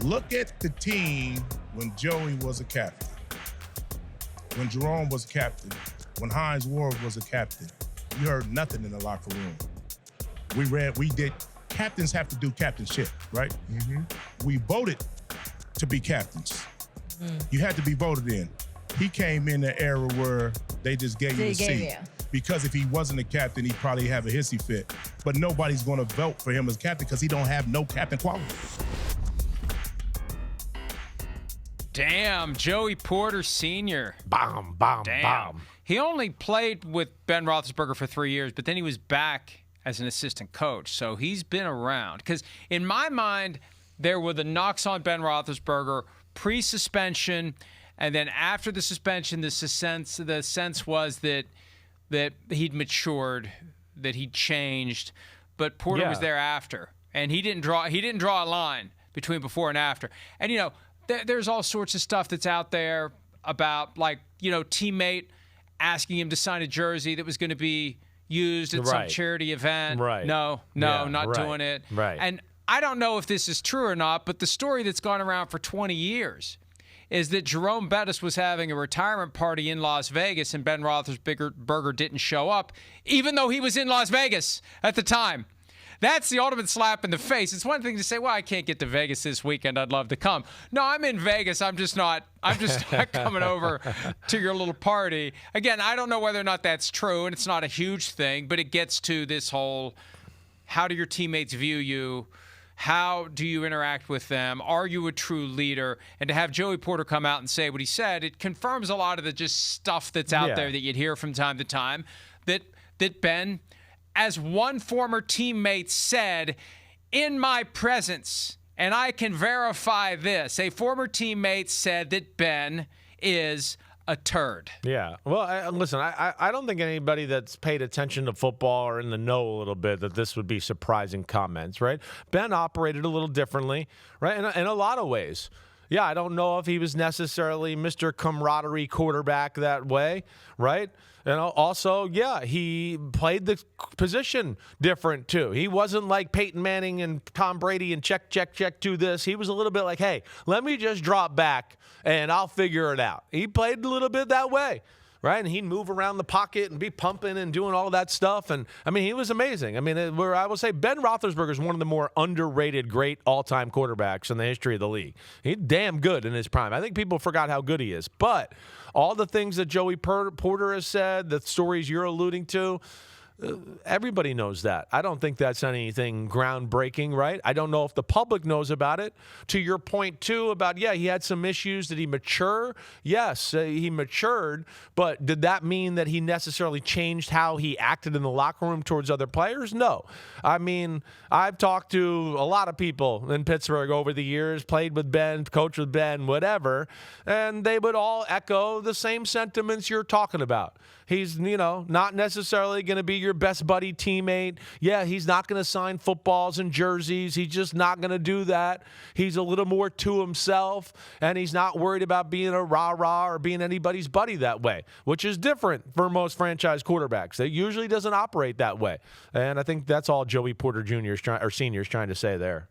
Look at the team when Joey was a captain, when Jerome was a captain, when Hines Ward was a captain. You heard nothing in the locker room. We did. Captains have to do captainship, right? Mm-hmm. We voted to be captains. You had to be voted in. He came in the era where they just gave you the seat. Because if he wasn't a captain, he'd probably have a hissy fit. But nobody's going to vote for him as captain because he don't have no captain quality. Damn, Joey Porter Sr. Bomb. He only played with Ben Roethlisberger for 3 years, but then he was back as an assistant coach. So he's been around. Because in my mind, there were the knocks on Ben Roethlisberger pre-suspension, and then after the suspension, the sense was that he'd matured, that he'd changed. But Porter was there after, and he didn't draw a line between before and after. And there's all sorts of stuff that's out there about teammate asking him to sign a jersey that was going to be used at some charity event. Right. No, not doing it. Right. And I don't know if this is true or not, but the story that's gone around for 20 years is that Jerome Bettis was having a retirement party in Las Vegas and Ben Roethlisberger didn't show up, even though he was in Las Vegas at the time. That's the ultimate slap in the face. It's one thing to say, well, I can't get to Vegas this weekend. I'd love to come. No, I'm in Vegas. I'm just not coming over to your little party. Again, I don't know whether or not that's true, and it's not a huge thing, but it gets to this whole, how do your teammates view you? How do you interact with them? Are you a true leader? And to have Joey Porter come out and say what he said, it confirms a lot of the just stuff that's out there that you'd hear from time to time, that Ben, as one former teammate said, in my presence, and I can verify this, a former teammate said that Ben is a turd. Yeah. Well, listen, I don't think anybody that's paid attention to football or in the know a little bit that this would be surprising comments, right? Ben operated a little differently, right, in a lot of ways. Yeah, I don't know if he was necessarily Mr. Camaraderie quarterback that way, right? Also, he played the position different, too. He wasn't like Peyton Manning and Tom Brady and check, do this. He was a little bit like, hey, let me just drop back and I'll figure it out. He played a little bit that way, right? And he'd move around the pocket and be pumping and doing all that stuff. And, he was amazing. I will say Ben Roethlisberger is one of the more underrated, great all-time quarterbacks in the history of the league. He's damn good in his prime. I think people forgot how good he is. But all the things that Joey Porter has said, the stories you're alluding to, everybody knows that. I don't think that's anything groundbreaking, right? I don't know if the public knows about it. To your point, too, about, he had some issues. Did he mature? Yes, he matured. But did that mean that he necessarily changed how he acted in the locker room towards other players? No. I've talked to a lot of people in Pittsburgh over the years, played with Ben, coached with Ben, whatever, and they would all echo the same sentiments you're talking about. He's, not necessarily going to be your best buddy teammate. Yeah, he's not going to sign footballs and jerseys. He's just not going to do that. He's a little more to himself, and he's not worried about being a rah-rah or being anybody's buddy that way, which is different for most franchise quarterbacks. It usually doesn't operate that way. And I think that's all Joey Porter Jr. Sr. is trying to say there.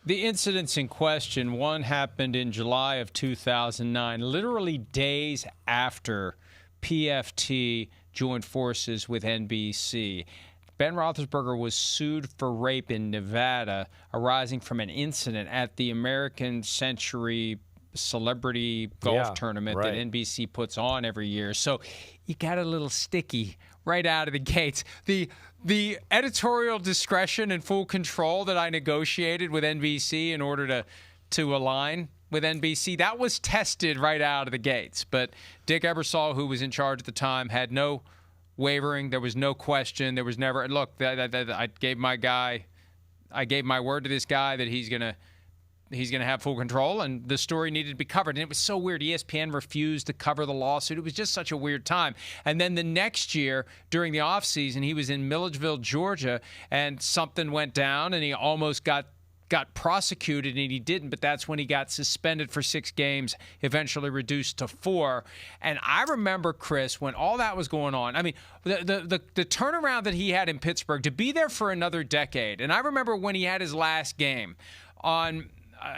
The incidents in question, one happened in July of 2009, literally days after PFT joined forces with NBC. Ben Roethlisberger was sued for rape in Nevada, arising from an incident at the American Century Celebrity Golf Tournament that NBC puts on every year. So you got a little sticky right out of the gates. The editorial discretion and full control that I negotiated with NBC in order to align with NBC, that was tested right out of the gates. But Dick Ebersol, who was in charge at the time, had no wavering. There was no question. There was never, look, I gave my word to this guy that he's gonna have full control, and the story needed to be covered. And it was so weird. ESPN refused to cover the lawsuit. It was just such a weird time. And then the next year, during the offseason, he was in Milledgeville, Georgia, and something went down, and he almost got prosecuted, and he didn't, but that's when he got suspended for 6 games, eventually reduced to 4. And I remember, Chris, when all that was going on, the turnaround that he had in Pittsburgh, to be there for another decade. And I remember when he had his last game on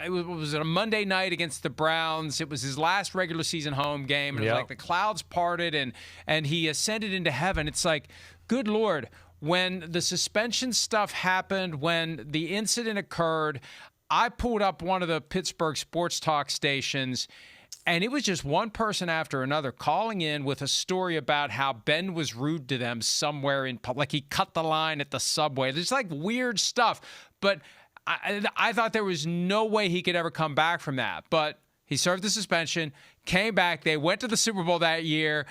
it was a Monday night against the Browns. It was his last regular season home game. And it was like the clouds parted and he ascended into heaven. It's like, good Lord, when the suspension stuff happened, when the incident occurred, I pulled up one of the Pittsburgh sports talk stations, and it was just one person after another calling in with a story about how Ben was rude to them somewhere in public. Like he cut the line at the subway. There's like weird stuff. But I thought there was no way he could ever come back from that. But he served the suspension, came back. They went to the Super Bowl that year,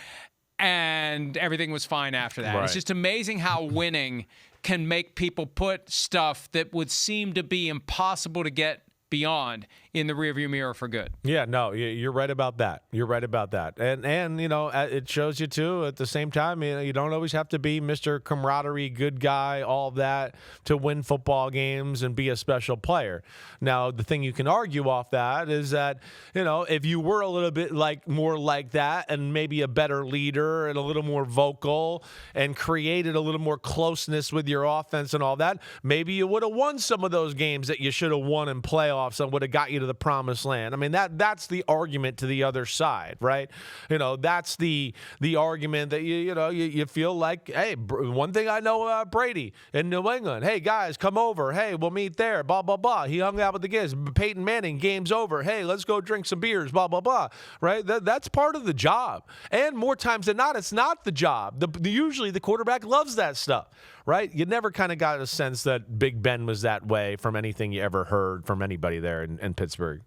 and everything was fine after that. Right. It's just amazing how winning can make people put stuff that would seem to be impossible to get beyond in the rearview mirror for good. Yeah, no, you're right about that. You're right about that. And you know, it shows you, too, at the same time, you don't always have to be Mr. Camaraderie, good guy, all that to win football games and be a special player. Now, the thing you can argue off that is that, you know, if you were a little bit more like that and maybe a better leader and a little more vocal and created a little more closeness with your offense and all that, maybe you would have won some of those games that you should have won in playoffs and would have got you to the promised land. I mean, that's the argument to the other side, right? You know, that's the argument that you feel like, hey, one thing I know about Brady in New England, hey guys, come over, hey, we'll meet there, blah blah blah. He hung out with the kids. Peyton Manning, game's over, hey, let's go drink some beers, blah blah blah. Right? That's part of the job, and more times than not, it's not the job. Usually the quarterback loves that stuff. Right? You never kind of got a sense that Big Ben was that way from anything you ever heard from anybody there in Pittsburgh.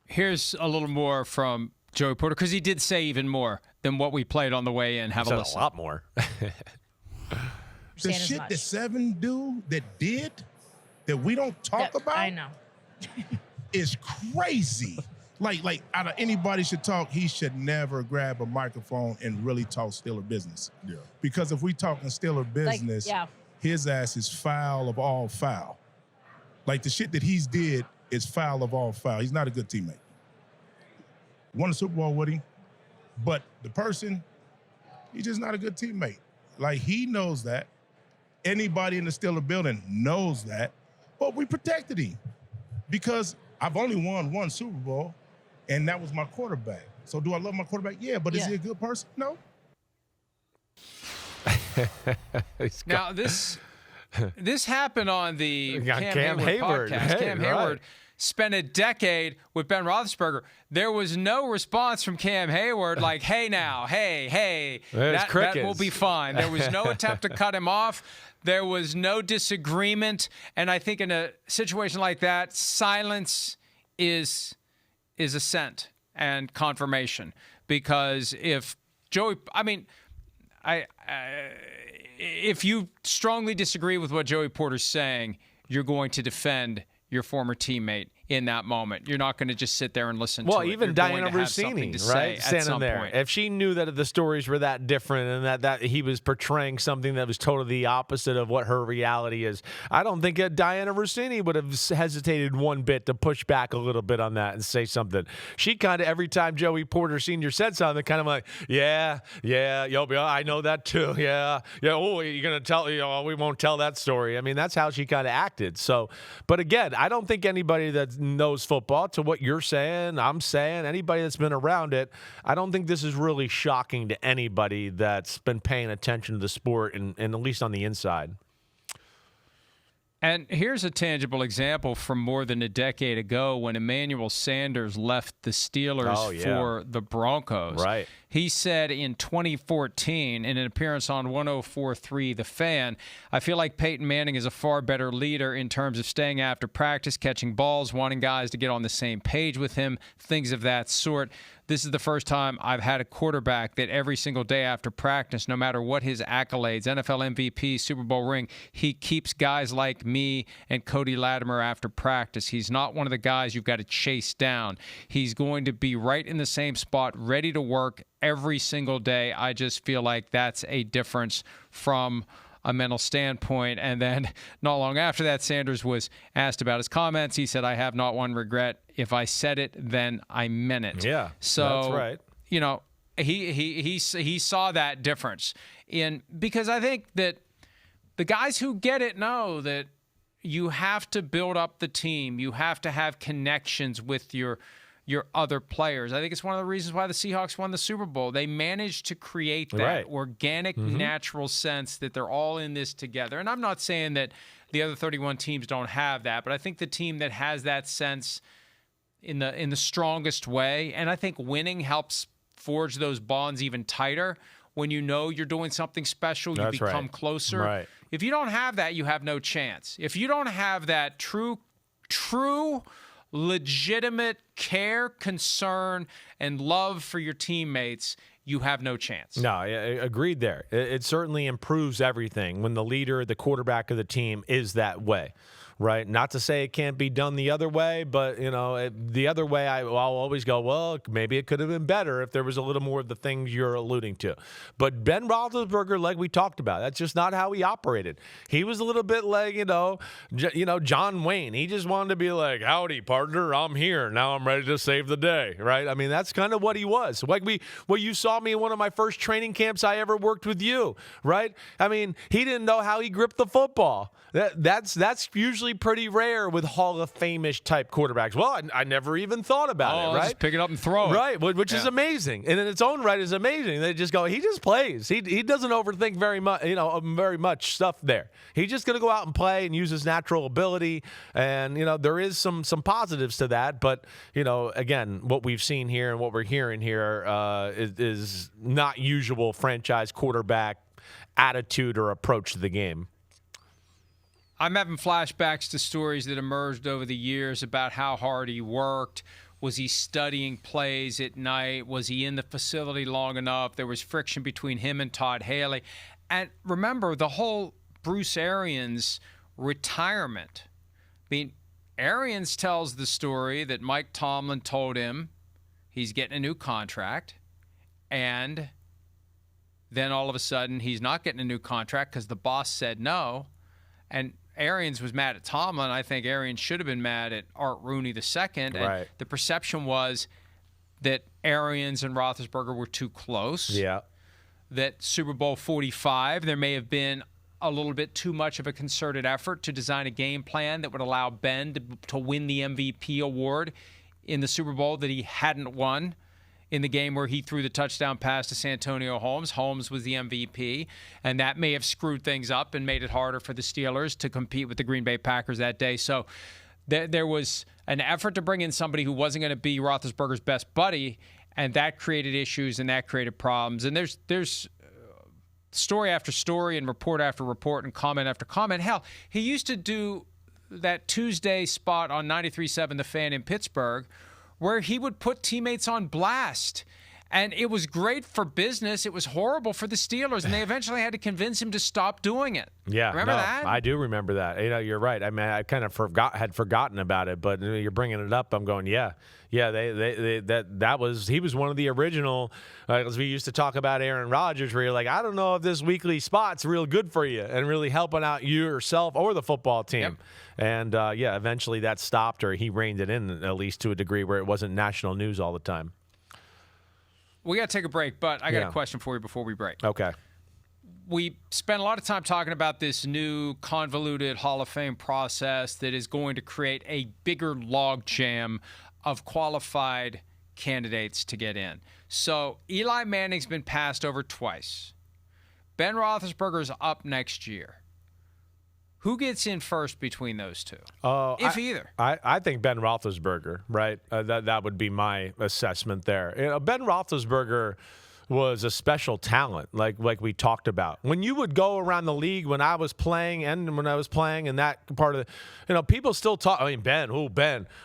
Here's a little more from Joey Porter, because he did say even more than what we played on the way in. Have a listen. A lot more. The shit that Seven did that we don't talk about. I know. is crazy. Like out of anybody should talk, he should never grab a microphone and really talk Steeler business. Yeah. Because if we talking Steeler business, his ass is foul of all foul. Like the shit that he's did is foul of all foul. He's not a good teammate. Won a Super Bowl with him, but the person, he's just not a good teammate. Like he knows that. Anybody in the Steeler building knows that, but we protected him because I've only won one Super Bowl. And that was my quarterback. So do I love my quarterback? Yeah, but is he a good person? No. Now, this happened on the Cam Hayward podcast. Hey, Cam Hayward spent a decade with Ben Roethlisberger. There was no response from Cam Hayward like, hey now, hey, that will be fine. There was no attempt to cut him off. There was no disagreement. And I think in a situation like that, silence is assent and confirmation, because if Joey, if you strongly disagree with what Joey Porter's saying, you're going to defend your former teammate in that moment. You're not going to just sit there and listen to it. Well, even Diana Rossini, right, standing there. Point. If she knew that the stories were that different and that he was portraying something that was totally the opposite of what her reality is, I don't think Diana Rossini would have hesitated one bit to push back a little bit on that and say something. She kind of, every time Joey Porter Sr. said something, kind of like, yeah, I know that too. Yeah. Oh, you're going to tell, we won't tell that story. I mean, that's how she kind of acted. So, but again, I don't think anybody that knows football, to what you're saying, I'm saying, anybody that's been around it, I don't think this is really shocking to anybody that's been paying attention to the sport and at least on the inside. And here's a tangible example from more than a decade ago when Emmanuel Sanders left the Steelers for the Broncos. Right. He said in 2014, in an appearance on 104.3 The Fan, I feel like Peyton Manning is a far better leader in terms of staying after practice, catching balls, wanting guys to get on the same page with him, things of that sort. This is the first time I've had a quarterback that every single day after practice, no matter what his accolades, NFL MVP, Super Bowl ring, he keeps guys like me and Cody Latimer after practice. He's not one of the guys you've got to chase down. He's going to be right in the same spot, ready to work every single day. I just feel like that's a difference from a mental standpoint. And then not long after that, Sanders was asked about his comments. He said, I have not one regret. If I said it, then I meant it. Yeah, so, that's right. You know, he saw that difference because I think that the guys who get it know that, you have to build up the team. You have to have connections with your other players. I think it's one of the reasons why the Seahawks won the Super Bowl. They managed to create that organic, natural sense that they're all in this together. And I'm not saying that the other 31 teams don't have that, but I think the team that has that sense in the strongest way, and I think winning helps forge those bonds even tighter. When you know you're doing something special, you become closer. Right. If you don't have that, you have no chance. If you don't have that true legitimate care, concern, and love for your teammates, you have no chance. No, agreed there. It certainly improves everything when the leader, the quarterback of the team is that way, right? Not to say it can't be done the other way, but, the other way I'll always go, well, maybe it could have been better if there was a little more of the things you're alluding to. But Ben Roethlisberger, like we talked about, that's just not how he operated. He was a little bit like, John Wayne. He just wanted to be like, howdy, partner, I'm here. Now I'm ready to save the day, right? I mean, that's kind of what he was. Like you saw me in one of my first training camps I ever worked with you, right? I mean, he didn't know how he gripped the football. That's usually pretty rare with Hall of Fame-ish type quarterbacks. Well, I never even thought about it, right? Just pick it up and throw it. Right, which is amazing. And in its own right is amazing. They just go, he just plays. He doesn't overthink very much stuff there. He's just going to go out and play and use his natural ability. And, there is some positives to that. But, again, what we've seen here and what we're hearing here is not usual franchise quarterback attitude or approach to the game. I'm having flashbacks to stories that emerged over the years about how hard he worked. Was he studying plays at night? Was he in the facility long enough? There was friction between him and Todd Haley. And remember, the whole Bruce Arians retirement. I mean, Arians tells the story that Mike Tomlin told him he's getting a new contract, and then all of a sudden he's not getting a new contract because the boss said no. And Arians was mad at Tomlin. I think Arians should have been mad at Art Rooney II. And right. The perception was that Arians and Roethlisberger were too close. Yeah. That Super Bowl 45, there may have been a little bit too much of a concerted effort to design a game plan that would allow Ben to win the MVP award in the Super Bowl that he hadn't won in the game where he threw the touchdown pass to Santonio Holmes. Holmes was the MVP, and that may have screwed things up and made it harder for the Steelers to compete with the Green Bay Packers that day. So there was an effort to bring in somebody who wasn't going to be Roethlisberger's best buddy, and that created issues and that created problems. And there's story after story and report after report and comment after comment. Hell, he used to do that Tuesday spot on 93.7 The Fan in Pittsburgh where he would put teammates on blast. And it was great for business. It was horrible for the Steelers, and they eventually had to convince him to stop doing it. Yeah, remember that? I do remember that. You're right. I mean, I kind of had forgotten about it, but you're bringing it up. I'm going, yeah. He was one of the original. As we used to talk about Aaron Rodgers, where you're like, I don't know if this weekly spot's real good for you and really helping out you yourself or the football team. Yep. And eventually that stopped, or he reined it in at least to a degree where it wasn't national news all the time. We got to take a break, but I got a question for you before we break. Okay. We spent a lot of time talking about this new convoluted Hall of Fame process that is going to create a bigger logjam of qualified candidates to get in. So Eli Manning's been passed over twice. Ben Roethlisberger's up next year. Who gets in first between those two, if either? I think Ben Roethlisberger, right? That would be my assessment there. Ben Roethlisberger was a special talent, like we talked about. When you would go around the league when I was playing and when I was playing in that part of the, people still talk. I mean, Ben,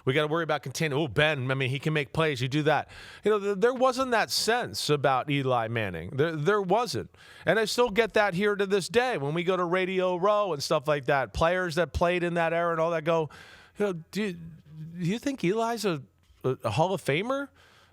we got to worry about containing. Ben, I mean, he can make plays. You do that. There wasn't that sense about Eli Manning. There wasn't. And I still get that here to this day when we go to Radio Row and stuff like that. Players that played in that era and all that go, do you think Eli's a Hall of Famer?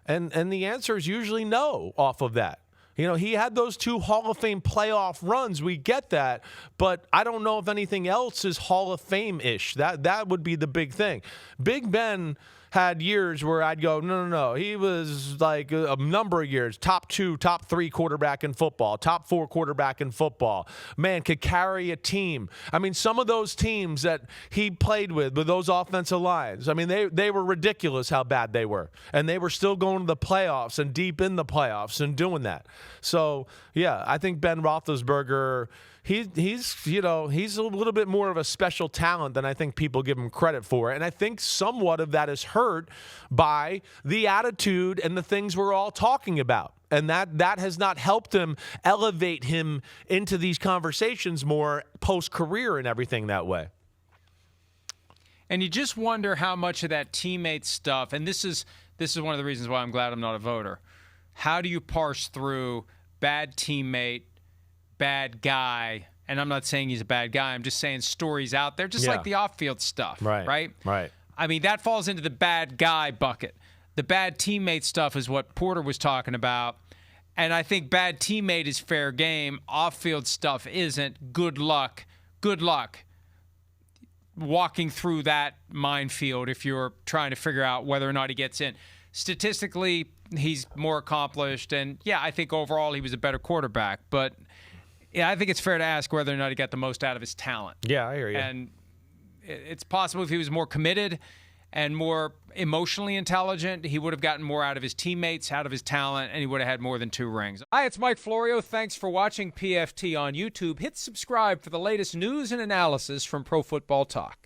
And the answer is usually no off of that. He had those 2 Hall of Fame playoff runs. We get that. But I don't know if anything else is Hall of Fame-ish. That would be the big thing. Big Ben had years where I'd go, no. He was like a number of years, top 2, top 3 quarterback in football, top 4 quarterback in football. Man, could carry a team. I mean, some of those teams that he played with those offensive lines, I mean, they were ridiculous how bad they were. And they were still going to the playoffs and deep in the playoffs and doing that. So, yeah, I think Ben Roethlisberger, he's a little bit more of a special talent than I think people give him credit for. And I think somewhat of that is hurt by the attitude and the things we're all talking about. And that has not helped him elevate him into these conversations more post-career and everything that way. And you just wonder how much of that teammate stuff, and this is one of the reasons why I'm glad I'm not a voter. How do you parse through bad teammate, bad guy? And I'm not saying he's a bad guy. I'm just saying stories out there, just like the off-field stuff, right? I mean, that falls into the bad guy bucket. The bad teammate stuff is what Porter was talking about. And I think bad teammate is fair game. Off-field stuff isn't. Good luck. Good luck walking through that minefield if you're trying to figure out whether or not he gets in. Statistically, he's more accomplished. And, yeah, I think overall he was a better quarterback. But, yeah, I think it's fair to ask whether or not he got the most out of his talent. Yeah, I hear you. And it's possible if he was more committed and more emotionally intelligent, he would have gotten more out of his teammates, out of his talent, and he would have had more than 2 rings. Hi, it's Mike Florio. Thanks for watching PFT on YouTube. Hit subscribe for the latest news and analysis from Pro Football Talk.